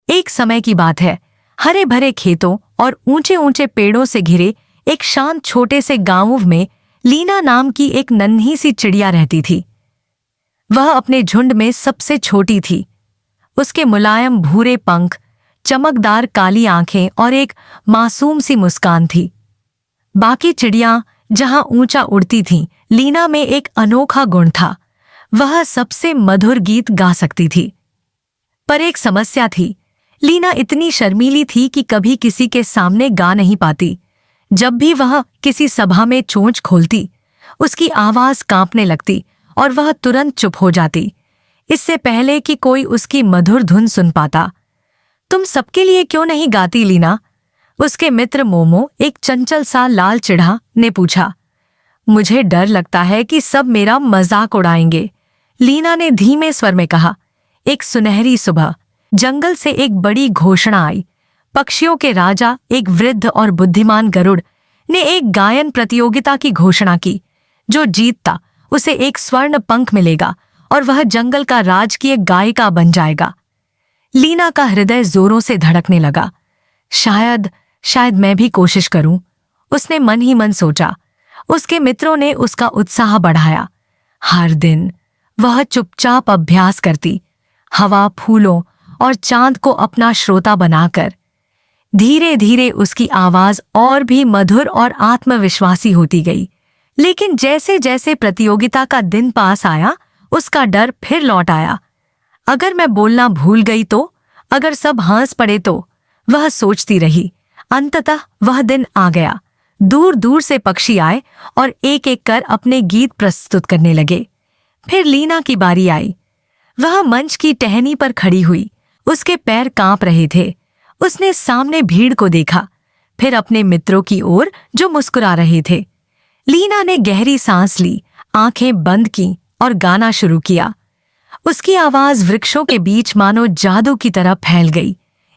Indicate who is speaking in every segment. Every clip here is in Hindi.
Speaker 1: एक समय की बात है, हरे भरे खेतों और ऊंचे ऊंचे पेड़ों से घिरे एक शांत छोटे से गांव में लीना नाम की एक नन्ही सी चिड़िया रहती थी। वह अपने झुंड में सबसे छोटी थी। उसके मुलायम भूरे पंख, चमकदार काली आंखें और एक मासूम सी मुस्कान थी। बाकी चिड़ियां जहां ऊंचा उड़ती थीं, लीना में एक अनोखा गुण था, वह सबसे मधुर गीत गा सकती थी। पर एक समस्या थी, लीना इतनी शर्मीली थी कि कभी किसी के सामने गा नहीं पाती। जब भी वह किसी सभा में चोंच खोलती, उसकी आवाज कांपने लगती और वह तुरंत चुप हो जाती, इससे पहले कि कोई उसकी मधुर धुन सुन पाता। तुम सबके लिए क्यों नहीं गाती लीना? उसके मित्र मोमो, एक चंचल सा लाल चिढ़ा, ने पूछा। मुझे डर लगता है कि सब मेरा मजाक उड़ाएंगे, लीना ने धीमे स्वर में कहा। एक सुनहरी सुबह जंगल से एक बड़ी घोषणा आई। पक्षियों के राजा, एक वृद्ध और बुद्धिमान गरुड़, ने एक गायन प्रतियोगिता की घोषणा की। जो जीतता उसे एक स्वर्ण पंख मिलेगा और वह जंगल का राजकीय गायिका बन जाएगा। लीना का हृदय जोरों से धड़कने लगा। शायद मैं भी कोशिश करूं, उसने मन ही मन सोचा। उसके मित्रों ने उसका उत्साह बढ़ाया। हर दिन वह चुपचाप अभ्यास करती, हवा, फूलों और चांद को अपना श्रोता बनाकर। धीरे धीरे उसकी आवाज और भी मधुर और आत्मविश्वासी होती गई। लेकिन जैसे जैसे प्रतियोगिता का दिन पास आया, उसका डर फिर लौट आया। अगर मैं बोलना भूल गई तो, अगर सब हंस पड़े तो, वह सोचती रही। अंततः वह दिन आ गया। दूर दूर से पक्षी आए और एक एक कर अपने गीत प्रस्तुत करने लगे। फिर लीना की बारी आई। वह मंच की टहनी पर खड़ी हुई। उसके पैर कांप रहे थे। उसने सामने भीड़ को देखा, फिर अपने मित्रों की ओर जो मुस्कुरा रहे थे। लीना ने गहरी सांस ली, आंखें बंद की और गाना शुरू किया। उसकी आवाज वृक्षों के बीच मानो जादू की तरह फैल गई,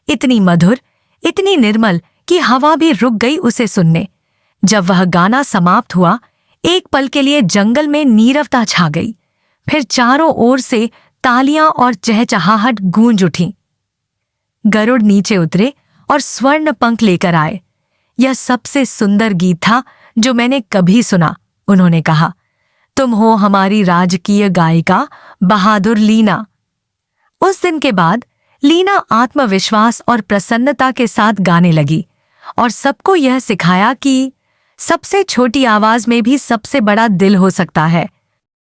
Speaker 1: इतनी मधुर, इतनी निर्मल कि हवा भी रुक गई उसे सुनने। जब वह गाना समाप्त हुआ, एक पल के लिए जंगल में नीरवता छा गई। फिर चारों ओर से तालियां और चहचहाहट गूंज उठी। गरुड़ नीचे उतरे और स्वर्ण पंख लेकर आए। यह सबसे सुंदर गीत था जो मैंने कभी सुना, उन्होंने कहा। तुम हो हमारी राजकीय गायिका, बहादुर लीना। उस दिन के बाद लीना आत्मविश्वास और प्रसन्नता के साथ गाने लगी और सबको यह सिखाया कि सबसे छोटी आवाज में भी सबसे बड़ा दिल हो सकता है।